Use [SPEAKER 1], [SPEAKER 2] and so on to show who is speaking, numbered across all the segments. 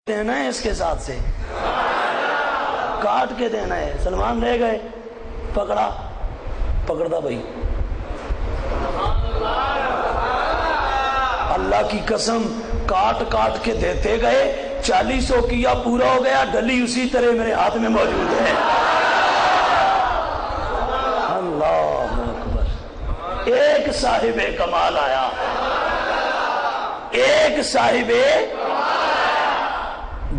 [SPEAKER 1] دینا ہے اس کے ساتھ سے کاٹ کے دینا ہے. سلمان لے گئے, پکڑتا بھائی, اللہ کی قسم کاٹ کاٹ کے دیتے گئے. 40 کیا پورا ہو گیا, ڈلی اسی طرح میرے ہاتھ میں موجود ہے. اللہ اکبر. ایک صاحب کمال آیا, ایک صاحب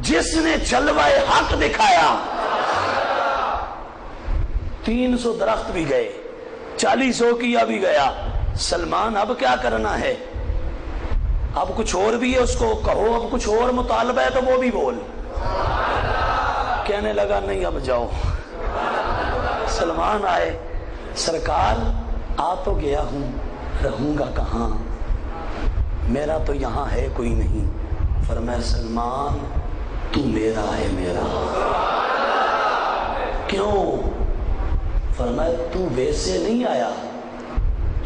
[SPEAKER 1] جس نے جلوہ حق دکھایا. 300 درخت بھی گئے, 40 کیا بھی گیا. سلمان اب کیا کرنا ہے؟ اب کچھ اور بھی ہے, اس کو کہو اب کچھ اور مطالبہ ہے تو وہ بھی بول. کہنے لگا نہیں اب جاؤ. سلمان آئے, سرکار آ تو گیا ہوں, رہوں گا کہاں, میرا تو یہاں ہے کوئی نہیں. فرمایا سلمان تو میرا ہے میرا. کیوں؟ فرمایا تو ویسے نہیں آیا,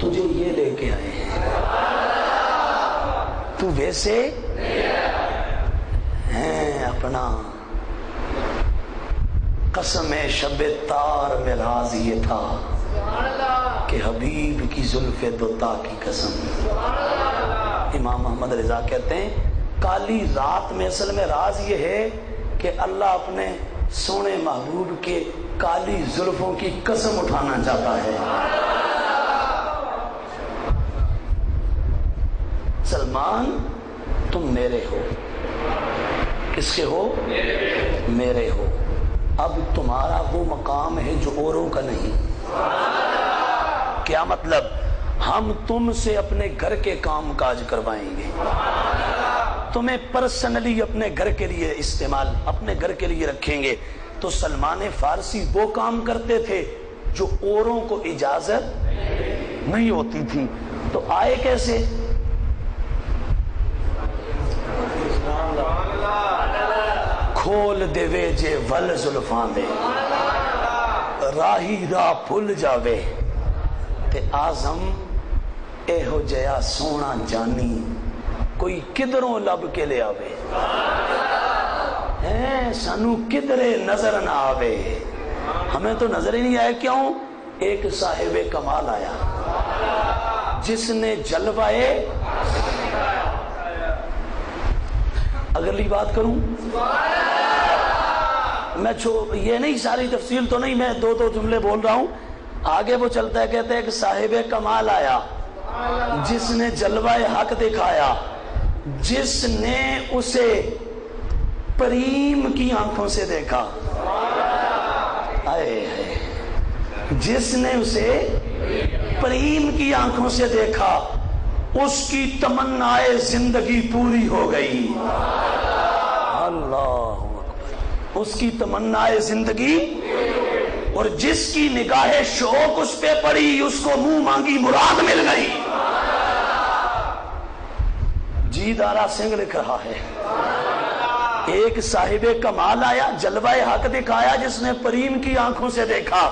[SPEAKER 1] تجھے یہ لے کے آئے ہیں. تو ویسے ہیں اپنا. قسم شب تار میں راز یہ تھا کہ حبیب کی زلف دوتا کی قسم. امام محمد رضا کہتے ہیں کالی رات میں اصل میں راز یہ ہے کہ اللہ اپنے سونے محبوب کے کالی زلفوں کی قسم اٹھانا چاہتا ہے. سلمان تم میرے ہو. کس کے ہو؟ میرے ہو. اب تمہارا وہ مقام ہے جو اوروں کا نہیں. کیا مطلب؟ ہم تم سے اپنے گھر کے کام کاج کروائیں گے, تمہیں پرسنلی اپنے گھر کے لیے استعمال, اپنے گھر کے لیے رکھیں گے. تو سلمان فارسی وہ کام کرتے تھے جو اوروں کو اجازت نہیں ہوتی تھی. تو آئے کیسے؟ کھول دے وے جے ول زلفاں دے, راہی راہ بھل جاوے تے آزم اے ہو جیا سونا جانی, کوئی کدھروں لب کے لے آوے. سانو کدھرے نظر نہ آوے. ہمیں تو نظر ہی نہیں آئے. کیوں؟ ایک صاحب کمال آیا جس نے جلوائے. اگلی بات کروں میں, یہ نہیں ساری تفصیل تو نہیں, میں 2 جملے بول رہا ہوں. آگے وہ چلتا ہے, کہتے ہیں کہ صاحب کمال آیا جس نے جلوہ حق دکھایا, جس نے اسے پریم کی آنکھوں سے دیکھا. جس نے اسے پریم کی آنکھوں سے دیکھا, اس کی تمنائے زندگی پوری ہو گئی. اللہ اکبر. اس کی تمنائے زندگی, اور جس کی نگاہ شوق اس پہ پڑی اس کو منہ مانگی مراد مل گئی. جی دارا سنگھ لکھ رہا ہے ایک صاحب کمال آیا, جلوہ حق دکھایا, جس نے پریم کی آنکھوں سے دیکھا,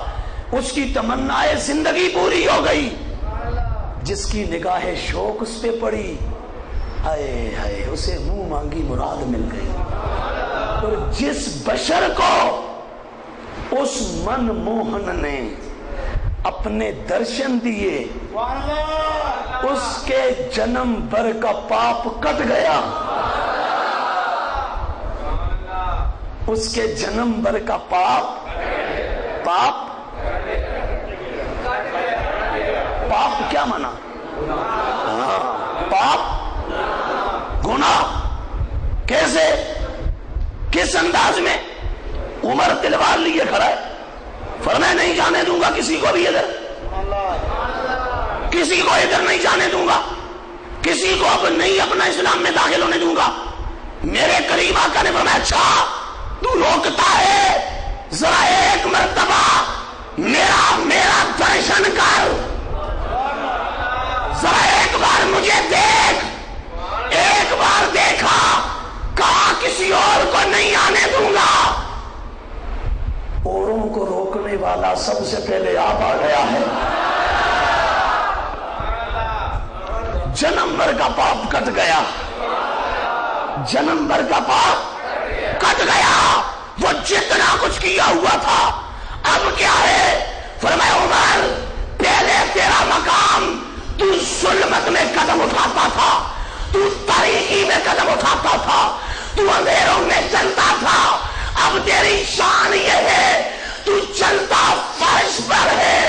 [SPEAKER 1] اس کی تمنائے زندگی پوری ہو گئی. جس کی نگاہ شوق اس پہ پڑی, ہائے ہائے اسے منہ مانگی مراد مل گئی. اور جس بشر کو اس من موہن نے اپنے درشن دیے, اس کے جنم بھر کا پاپ کٹ گیا. اس کے جنم بھر کا پاپ کیا مانا؟ پاپ گناہ. کیسے؟ کس انداز میں؟ عمر تلوار لیے کھڑا ہے, فرمایا نہیں جانے دوں گا کسی کو بھی ادھر, کسی کو ادھر نہیں جانے دوں گا, کسی کو اب نہیں اپنا اسلام میں داخل ہونے دوں گا. میرے قریب آقا نے فرمایا اچھا تو روکتا ہے, ذرا ایک مرتبہ میرا درشن کر, ذرا ایک بار مجھے دیکھ. ایک بار دیکھا, کہا کسی اور کو نہیں آنے دوں گا. اوروں کو روکنے والا سب سے پہلے آپ آ گیا ہے. جنم بھر کا پاپ کٹ گیا, جنم بھر کا پاپ غفلت میں قدم اٹھاتا تھا، تو تاریکی میں قدم اٹھاتا تھا، تو اندھیروں میں چلتا تھا، اب تیری شان یہ ہے تو چلتا فرش پر ہے،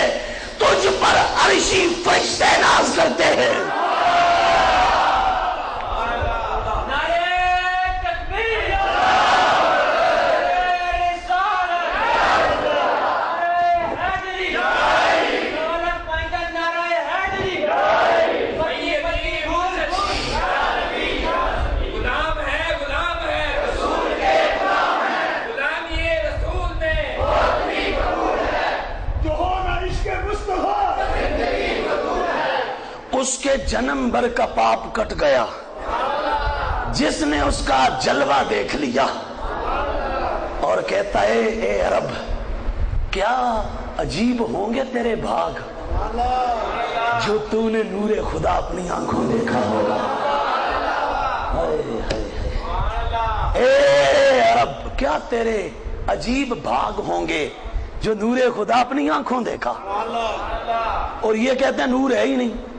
[SPEAKER 1] تجھ پر عرشی فرشتے ناز کرتے ہیں۔ اس کے جنم بھر کا پاپ کٹ گیا، جس نے اس کا جلوہ دیکھ لیا اور کہتا ہے اے رب کیا عجیب ہوں گے تیرے بھاگ جو تو نے نور خدا اپنی آنکھوں دیکھا ہوگا۔ اے رب کیا تیرے عجیب بھاگ ہوں گے جو نور خدا اپنی آنکھوں دیکھا، اور یہ کہتے ہیں نور ہے ہی نہیں۔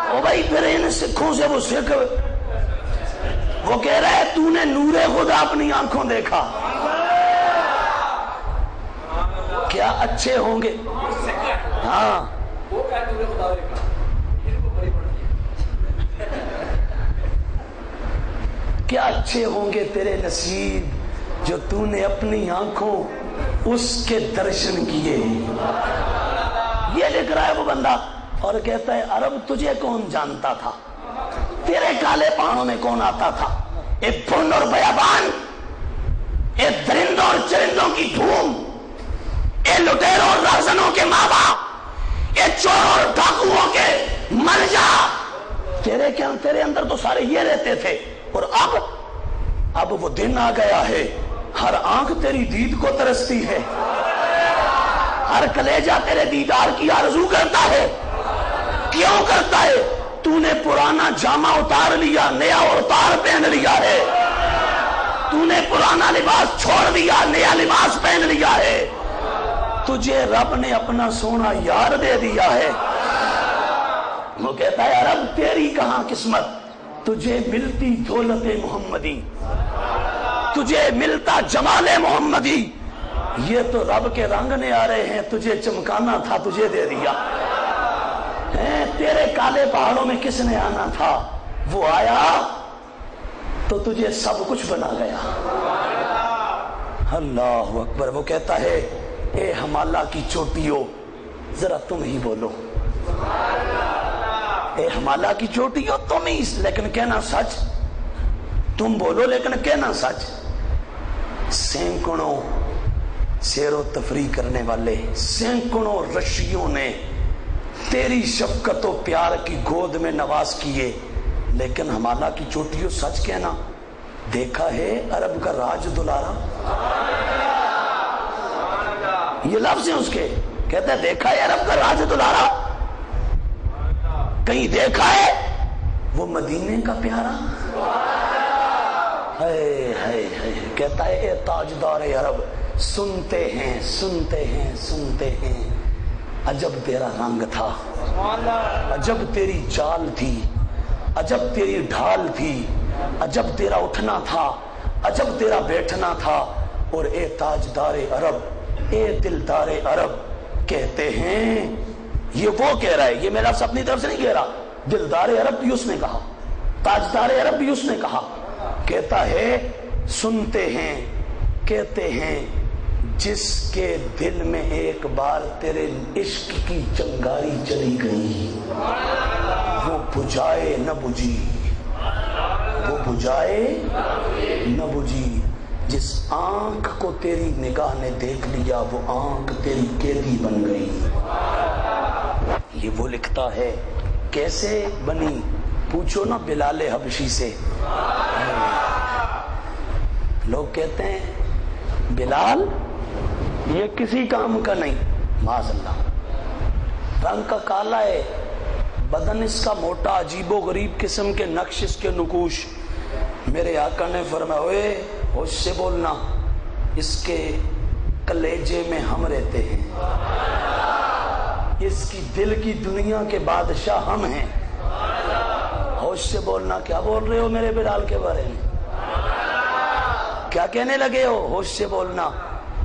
[SPEAKER 1] او بھائی پھر ان سکھوں سے وہ سکھ وہ کہہ رہا ہے تو نے نور خدا اپنی آنکھوں دیکھا، کیا اچھے ہوں گے۔ ہاں کیا اچھے ہوں گے تیرے نصیب جو تو نے اپنی آنکھوں اس کے درشن کیے۔ یہ لکھ رہا ہے وہ بندہ اور کہتا ہے عرب تجھے کون جانتا تھا، تیرے کالے پہاڑوں میں کون آتا تھا، اے بھن اور بیابان، اے درندوں اور چرندوں کی دھوم، اے لٹیروں اور رہزنوں کے ماں باپ، اے چوروں اور ڈاکوؤں کے ملجا، تیرے اندر تو سارے یہ رہتے تھے، اور اب وہ دن آ گیا ہے ہر آنکھ تیری دید کو ترستی ہے، ہر کلیجہ تیرے دیدار کی آرزو کرتا ہے۔ کیوں کرتا ہے؟ تو نے پرانا جامہ اتار لیا، نیا اوتار پہن لیا ہے، تو نے پرانا لباس چھوڑ دیا، نیا لباس پہن لیا ہے، تجھے رب نے اپنا سونا یار دے دیا ہے۔ وہ کہتا ہے رب تیری کہاں قسمت، تجھے ملتی دولت محمدی، تجھے ملتا جمال محمدی، یہ تو رب کے رنگ نے آ رہے ہیں، تجھے چمکانا تھا تجھے دے دیا ہے۔ تیرے کالے پہاڑوں میں کس نے آنا تھا، وہ آیا تو تجھے سب کچھ بنا گیا۔ اللہ اکبر۔ وہ کہتا ہے اے ہمالہ کی چوٹیوں ذرا تم ہی بولو، اے ہمالہ کی چوٹیوں تم ہی، لیکن کہنا سچ، تم بولو لیکن کہنا سچ۔ سینکڑوں سیر و تفریح کرنے والے، سینکڑوں رشیوں نے تیری شفقت و پیار کی گود میں نواز کیے، لیکن ہمالہ کی چوٹیوں سچ کہنا، دیکھا ہے عرب کا راج دلارا، یہ لفظ ہیں اس کے، کہتا ہے دیکھا ہے عرب کا راج دلارا، کہیں دیکھا ہے وہ مدینے کا پیارا۔ کہتا ہے اے تاجدار عرب سنتے ہیں سنتے ہیں سنتے ہیں، عجب تیرا رنگ تھا، عجب تیری چال تھی، عجب تیری ڈھال تھی، عجب تیرا اٹھنا تھا، عجب تیرا بیٹھنا تھا، اور اے تاجدار عرب، اے دلدار عرب، کہتے ہیں، یہ وہ کہہ رہا ہے، یہ میرا لفظ اپنی طرف سے نہیں کہہ رہا، دلدار عرب بھی اس نے کہا، تاجدار عرب بھی اس نے کہا، کہتا ہے سنتے ہیں کہتے ہیں جس کے دل میں ایک بار تیرے عشق کی چنگاری چلی گئی وہ بجھائے نہ بجھی، وہ بجھائے نہ بجھی، جس آنکھ کو تیری نگاہ نے دیکھ لیا وہ آنکھ تیری قیدی بن گئی۔ یہ وہ لکھتا ہے، کیسے بنی پوچھو نا بلال حبشی سے۔ لوگ کہتے ہیں بلال یہ کسی کام کا نہیں، معاذ اللہ، رنگ کا کالا ہے، بدن اس کا موٹا، عجیب و غریب قسم کے نقش اس کے نقوش۔ میرے آقا نے فرمایا اوے ہوش سے بولنا، اس کے کلیجے میں ہم رہتے ہیں، اس کی دل کی دنیا کے بادشاہ ہم ہیں. ہوش سے بولنا. کیا بول رہے ہو میرے بلال کے بارے میں؟ کیا کہنے لگے ہو؟ ہوش سے بولنا.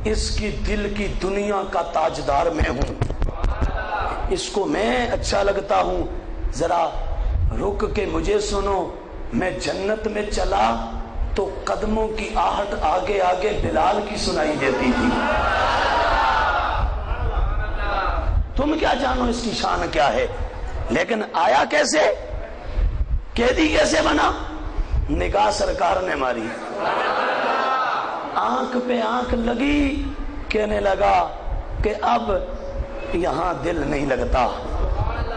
[SPEAKER 1] اس کی دل کی دنیا کا تاجدار میں ہوں، اس کو میں اچھا لگتا ہوں. ذرا رک کے مجھے سنو. میں جنت میں چلا تو قدموں کی آہٹ آگے آگے بلال کی سنائی دیتی تھی. تم کیا جانو اس کی شان کیا ہے. لیکن آیا کیسے؟ قیدی کیسے بنا؟ نگاہ سرکار نے ماری، آنکھ پہ آنکھ لگی. کہنے لگا کہ اب یہاں دل نہیں لگتا.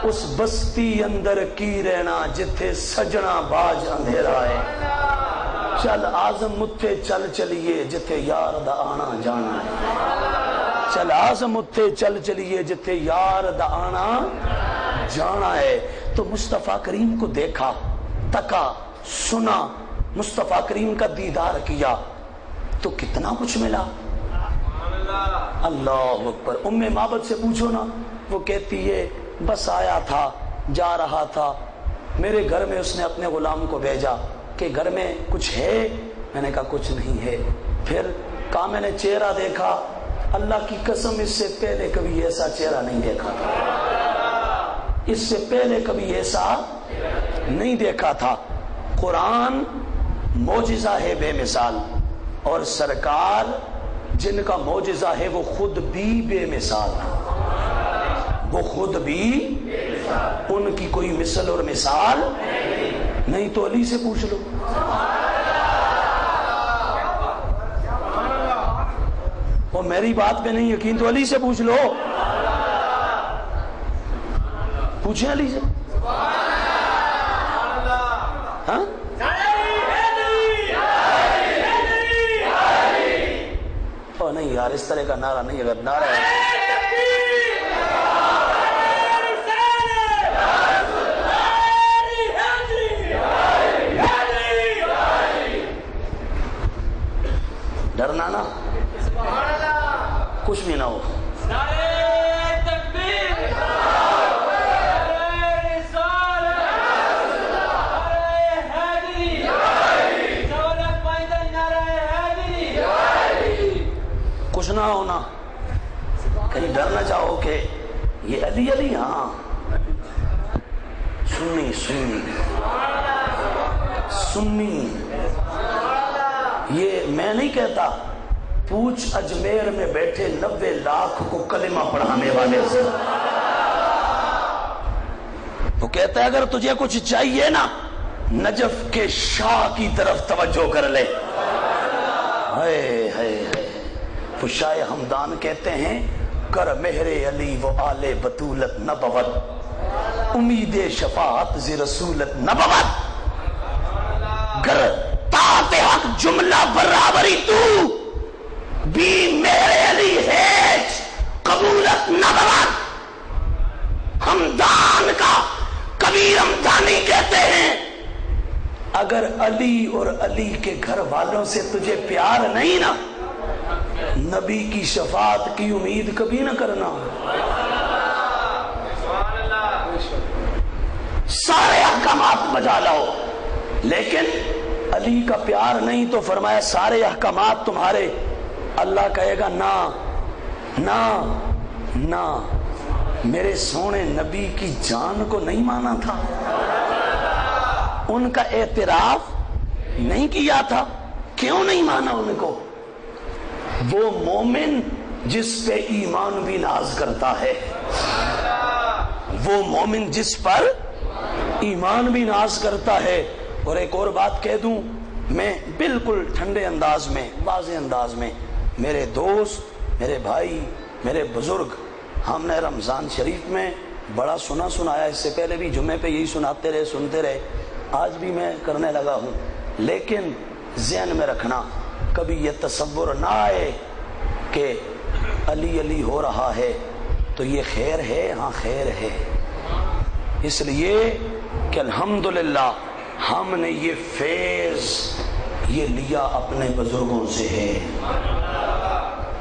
[SPEAKER 1] اس بستی اندر کی رہنا جتھے سجنا باج اندھیرا ہے. چل آزم متھے چل چلیے جتھے یار دا آنا جانا ہے. چل آزم متھے چل چلیے جتھے یار دا آنا جانا ہے. تو مصطفیٰ کریم کو دیکھا، تکا، سنا، مصطفیٰ کریم کا دیدار کیا تو کتنا کچھ ملا. اللہ اکبر. ام معبد سے پوچھو نا، وہ کہتی ہے بس آیا تھا، جا رہا تھا، میرے گھر میں اس نے اپنے غلام کو بھیجا کہ گھر میں کچھ ہے. میں نے کہا کچھ نہیں ہے. پھر کہا میں نے چہرہ دیکھا، اللہ کی قسم اس سے پہلے کبھی ایسا چہرہ نہیں دیکھا تھا، اس سے پہلے کبھی ایسا نہیں دیکھا تھا. قرآن معجزہ ہے بے مثال، اور سرکار جن کا معجزہ ہے وہ خود بھی بے مثال ہے. وہ خود بھی، ان کی کوئی مثل اور مثال نہیں. تو علی سے پوچھ لو. وہ میری بات پہ نہیں یقین تو علی سے پوچھ لو. پوچھیں علی سے. ہاں نہیں یار، اس طرح کا نعرہ نہیں. اگر نعرہ ہے ڈرنا نا، کچھ بھی نہ ہو. کچھ نہ ہونا، کہیں ڈر نہ جاؤ کہ یہ علی علی. ہاں سنی سنی سنی. یہ میں نہیں کہتا، پوچھ اجمیر میں بیٹھے 90 لاکھ کو کلمہ پڑھانے والے سے. وہ کہتا ہے اگر تجھے کچھ چاہیے نا، نجف کے شاہ کی طرف توجہ کر لے. وہ شاہ ہمدان کہتے ہیں کر مہر علی و آل بطولت نبوت، امید شفاعت ز رسولت نبوت. گر طاعت حق جملہ برابری تو بھی میرے علی ہے قبولت نبوت. ہمدان کا کبیر ہمدانی کہتے ہیں اگر علی اور علی کے گھر والوں سے تجھے پیار نہیں نا، نبی کی شفاعت کی امید کبھی نہ کرنا. سارے احکامات بجا لاؤ، لیکن علی کا پیار نہیں تو فرمایا سارے احکامات تمہارے. اللہ کہے گا نا نا نا، میرے سونے نبی کی جان کو نہیں مانا تھا، ان کا اعتراف نہیں کیا تھا. کیوں نہیں مانا ان کو؟ وہ مومن جس پہ ایمان بھی ناز کرتا ہے، وہ مومن جس پر ایمان بھی ناز کرتا ہے. اور ایک اور بات کہہ دوں میں بالکل ٹھنڈے انداز میں، واضح انداز میں. میرے دوست، میرے بھائی، میرے بزرگ، ہم نے رمضان شریف میں بڑا سنایا. اس سے پہلے بھی جمعے پہ یہی سناتے رہے، سنتے رہے. آج بھی میں کرنے لگا ہوں. لیکن ذہن میں رکھنا، کبھی یہ تصور نہ آئے کہ علی علی ہو رہا ہے تو یہ خیر ہے. ہاں خیر ہے، اس لیے کہ الحمدللہ ہم نے یہ فیض یہ لیا اپنے بزرگوں سے ہے.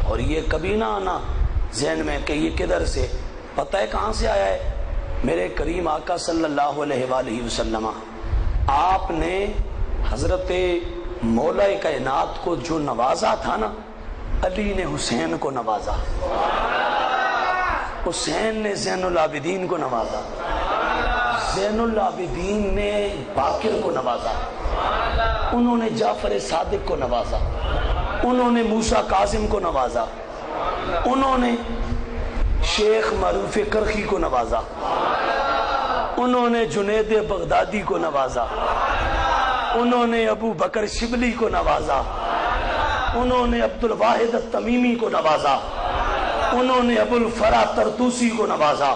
[SPEAKER 1] اور یہ کبھی نہ آنا ذہن میں کہ یہ کدھر سے. پتہ ہے کہاں سے آیا ہے؟ میرے کریم آقا صلی اللہ علیہ وآلہ وسلم آپ نے حضرت مولا کائنات کو جو نوازا تھا نا، علی نے حسین کو نوازا، حسین نے زین العابدین کو نوازا، زین العابدین نے باقر کو نوازا، انہوں نے جعفر صادق کو نوازا، انہوں نے موسیٰ کاظم کو نوازا، انہوں نے شیخ معروف کرخی کو نوازا، انہوں نے جنید بغدادی کو نوازا، انہوں نے ابو بکر شبلی کو نوازا، انہوں نے عبد الواحد التمیمی کو نوازا، انہوں نے ابو الفرا طرطوسی کو نوازا،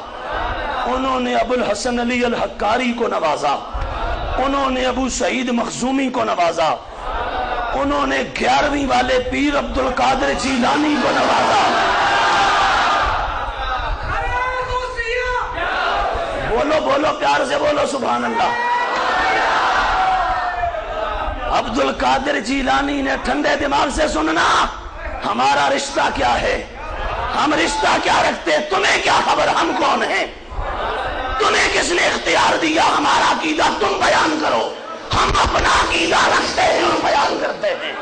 [SPEAKER 1] انہوں نے ابو الحسن علی الحکاری کو نوازا، انہوں نے ابو سعید مخزومی کو نوازا، انہوں نے 11ویں والے پیر عبد القادر جیلانی کو نوازا۔ بولو بولو پیار سے بولو سبحان اللہ۔ عبد القادر جیلانی نے ٹھنڈے دماغ سے سننا، ہمارا رشتہ کیا ہے، ہم رشتہ کیا رکھتے، تمہیں کیا خبر ہم کون ہیں، تمہیں کس نے اختیار دیا ہمارا عقیدہ تم بیان کرو، ہم اپنا عقیدہ رکھتے ہیں اور بیان کرتے ہیں۔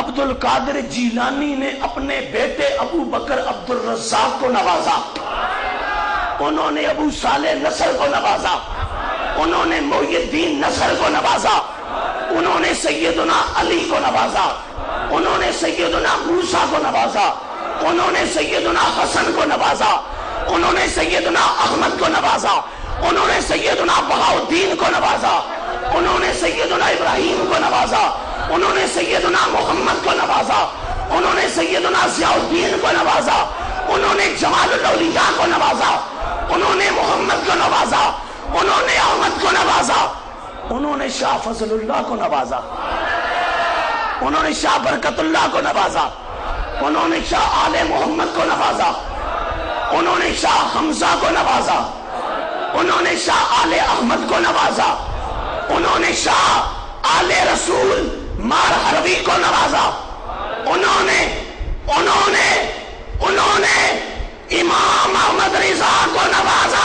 [SPEAKER 1] عبد القادر جیلانی نے اپنے بیٹے ابو بکر عبد الرزاق کو نوازا، انہوں نے ابو صالح نصر کو نوازا، انہوں نے محی الدین نصر کو نوازا، انہوں نے سیدنا علی کو نوازا، انہوں نے سیدنا موسیٰ کو نوازا، انہوں نے سیدنا حسن کو نوازا، انہوں نے سیدنا احمد کو نوازا، انہوں نے سیدنا بہاؤالدین کو نوازا، انہوں نے سیدنا ابراہیم کو نوازا، انہوں نے سیدنا محمد کو نوازا، انہوں نے سیدنا ضیاء الدین کو نوازا، انہوں نے جمال الاولیاء کو نوازا، انہوں نے محمد کو نوازا، انہوں نے احمد کو نوازا، انہوں نے شاہ فضل اللہ کو نوازا، انہوں نے شاہ برکت اللہ کو نوازا، انہوں نے شاہ آل محمد کو نوازا، انہوں نے شاہ حمزہ کو نوازا، انہوں نے شاہ آل احمد کو نوازا، انہوں نے شاہ آل رسول مار حروی کو نوازا، انہوں نے امام احمد رضا کو نوازا۔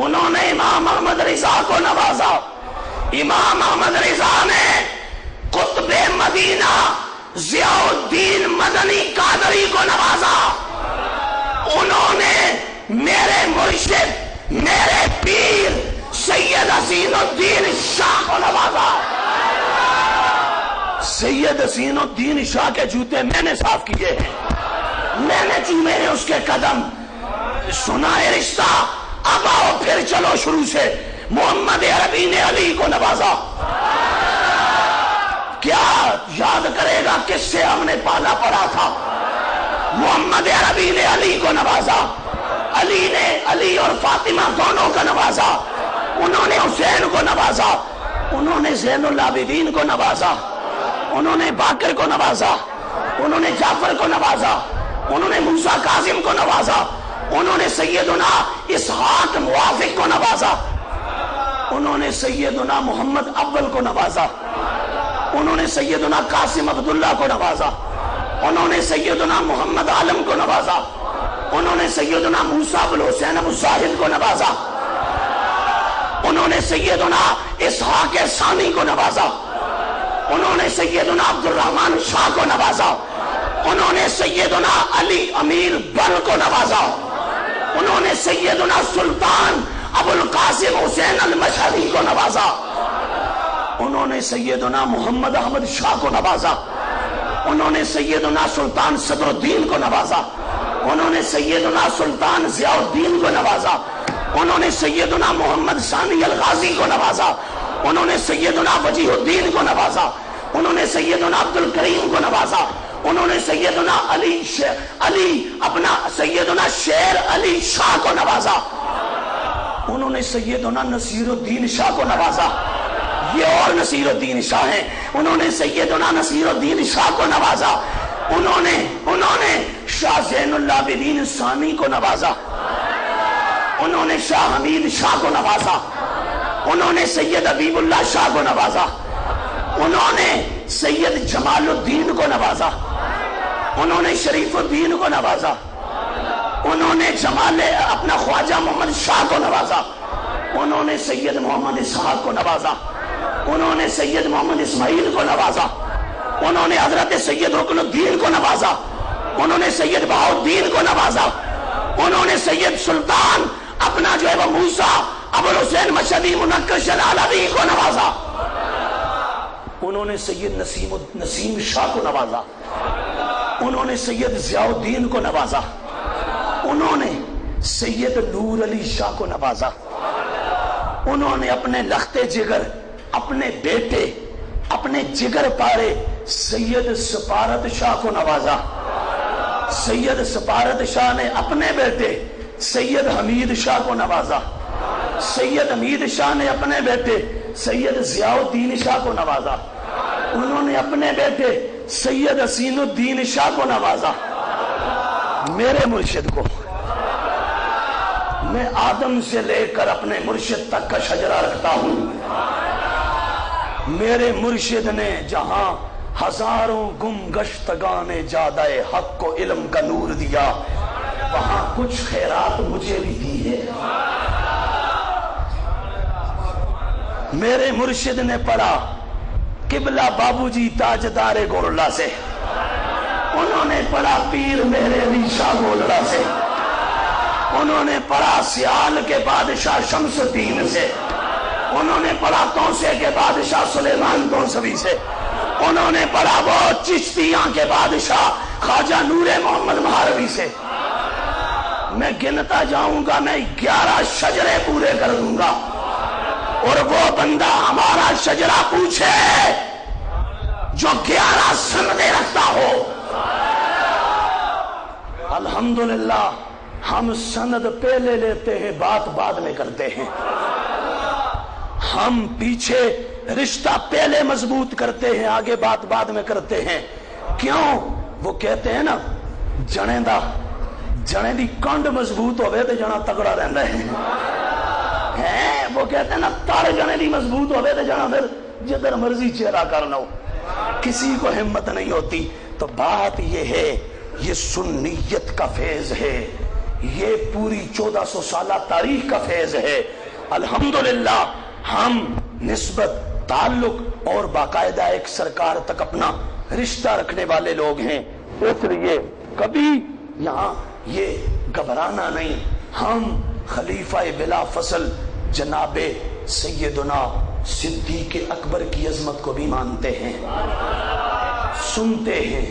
[SPEAKER 1] انہوں نے امام احمد رضا کو نوازا، امام احمد رضا نے قطب مدینہ ضیاء الدین مدنی قادری کو نوازا، انہوں نے میرے مرشد میرے پیر سید حسین الدین شاہ کو نوازا۔ سید حسین الدین شاہ کے جوتے میں نے صاف کیے ہیں، میں نے چومے ہیں اس کے قدم۔ سنا ہے رشتہ، اب آؤ پھر چلو شروع سے۔ محمد عربی نے علی کو نوازا، کیا یاد کرے گا کس سے ہم نے پالا پڑا تھا؟ محمد عربی نے علی کو نوازا، علی نے علی اور فاطمہ دونوں کو نوازا، انہوں نے حسین کو نوازا، انہوں نے زین العابدین کو نوازا، انہوں نے باقر کو نوازا، انہوں نے جعفر کو نوازا، انہوں نے موسیٰ کاظم کو نوازا، انہوں نے سیدنا اسحاق موافق کو نوازا، انہوں نے سیدنا محمد اول کو نوازا، انہوں نے سیدنا قاسم عبداللہ کو نوازا، انہوں نے سیدنا محمد عالم کو نوازا، انہوں نے سیدنا موسیٰ ابو الحسین ابو زاہد کو نوازا، انہوں نے سیدنا اسحاق ثانی کو نوازا، انہوں نے سیدنا عبد الرحمن شاہ کو نوازا، انہوں نے سیدنا علی امیر بل کو نوازا، انہوں نے سیدنا سلطان ابو القاسم حسین المشہری کو نوازا، انہوں نے سیدنا محمد احمد شاہ کو نوازا، انہوں نے سیدنا سلطان صدر الدین کو نوازا، انہوں نے سیدنا سلطان ضیاء الدین کو نوازا، انہوں نے سیدنا محمد ثانی الغازی کو نوازا، انہوں نے سیدنا وجیہ الدین کو نوازا، انہوں نے سیدنا عبد الکریم کو نوازا، انہوں نے سیدنا علی اپنا سیدنا شیر علی شاہ کو نوازا، انہوں نے سیدنا نصیر الدین شاہ کو نوازا۔ یہ اور نصیر الدین شاہ ہیں، انہوں نے سیدنا نصیر الدین شاہ کو نوازا، انہوں نے شاہ زین العابدین ثانی کو نوازا، انہوں نے شاہ حمید شاہ کو نوازا، انہوں نے سید حبیب اللہ شاہ کو نوازا، انہوں نے سید جمال الدین کو نوازا، انہوں نے شریف الدین کو نوازا، انہوں نے جمال اپنا خواجہ محمد شاہ کو نوازا، انہوں نے سید محمد اسحاق کو نوازا، انہوں نے سید محمد اسماعیل کو نوازا، انہوں نے حضرت سید رکن الدین کو نوازا، انہوں نے سید بہاؤالدین کو نوازا، انہوں نے سید سلطان اپنا جو ہے وہ موسیٰ ابو الحسین مشہدی منقش العلوی کو نوازا، انہوں نے سید نسیم شاہ کو نوازا، انہوں نے سید ضیاء الدین کو نوازا، انہوں نے سید نور علی شاہ کو نوازا، انہوں نے اپنے لخت جگر، اپنے بیٹے، اپنے جگر پارے سید سپارت شاہ کو نوازا، سید سپارت شاہ نے اپنے بیٹے سید حمید شاہ کو نوازا، سید حمید شاہ نے اپنے بیٹے سید ضیاء الدین شاہ کو نوازا، انہوں نے اپنے بیٹے سید حسین الدین شاہ کو نوازا۔ میرے مرشد کو میں آدم سے لے کر اپنے مرشد تک کا شجرہ رکھتا ہوں۔ میرے مرشد نے جہاں ہزاروں گم گشتگان جادہ حق کو علم کا نور دیا، وہاں کچھ خیرات مجھے بھی دی ہے۔ میرے مرشد نے پڑھا قبلہ بابو جی تاجدار گولڑا سے، انہوں نے پڑھا پیر میرے علی شاہ گولڑا سے، انہوں نے پڑھا سیال کے بادشاہ شمس الدین سے، انہوں نے پڑھا توسے کے بادشاہ سلیمان توسوی سے، انہوں نے پڑھا وہ چشتیاں کے بادشاہ خواجہ نور محمد مہاروی سے۔ میں گنتا جاؤں گا، میں 11 شجرے پورے کر دوں گا، اور وہ بندہ ہمارا شجرہ پوچھے جو 11 سندیں رکھتا ہو۔ الحمدللہ ہم سند پہلے لیتے ہیں، بات بعد میں کرتے ہیں۔ ہم پیچھے رشتہ پہلے مضبوط کرتے ہیں، آگے بات بعد میں کرتے ہیں۔ کیوں؟ وہ کہتے ہیں نا جنے دی کنڈ مضبوط ہوئے تو جنا تگڑا رہندا ہے۔ وہ کہتے ہیں نا تار جنے دی مضبوط ہوئے تو جنا پھر جدھر مرضی چہرہ کر لو، کسی کو ہمت نہیں ہوتی۔ تو بات یہ ہے، یہ سنیت کا فیض ہے، یہ پوری 1400 سالہ تاریخ کا فیض ہے۔ الحمدللہ ہم نسبت، تعلق اور باقاعدہ ایک سرکار تک اپنا رشتہ رکھنے والے لوگ ہیں، اس لیے کبھی یہاں یہ گھبرانا نہیں۔ ہم خلیفہ بلا فصل جناب سیدنا صدیق اکبر کی عظمت کو بھی مانتے ہیں، سنتے ہیں،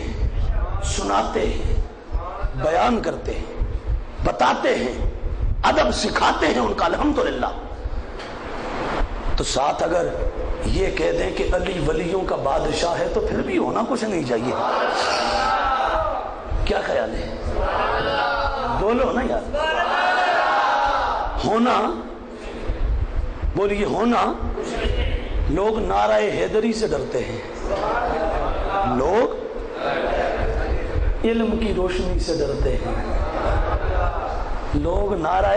[SPEAKER 1] سناتے ہیں، بیان کرتے ہیں، بتاتے ہیں، ادب سکھاتے ہیں ان کا، الحمدللہ۔ تو ساتھ اگر یہ کہہ دیں کہ علی ولیوں کا بادشاہ ہے تو پھر بھی ہونا کچھ نہیں چاہیے۔ کیا خیال ہے؟ بولو نا یار، ہونا، بولیے ہونا۔ لوگ نعرہ حیدری سے ڈرتے ہیں، لوگ علم کی روشنی سے ڈرتے ہیں، لوگ نعرہ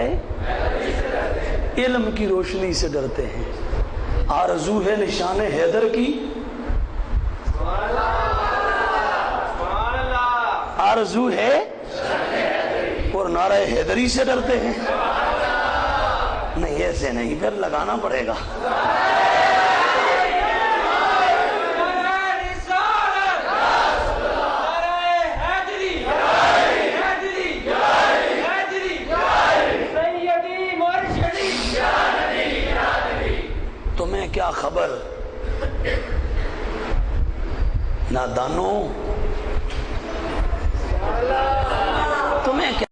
[SPEAKER 1] علم کی روشنی سے ڈرتے ہیں۔ آرزو ہے نشان حیدر کی، آرزو ہے، اور نعرہ حیدری سے ڈرتے ہیں۔ نہیں ایسے نہیں، پھر لگانا پڑے گا۔ تمہیں کیا خبر نادانوں، تمہیں کیا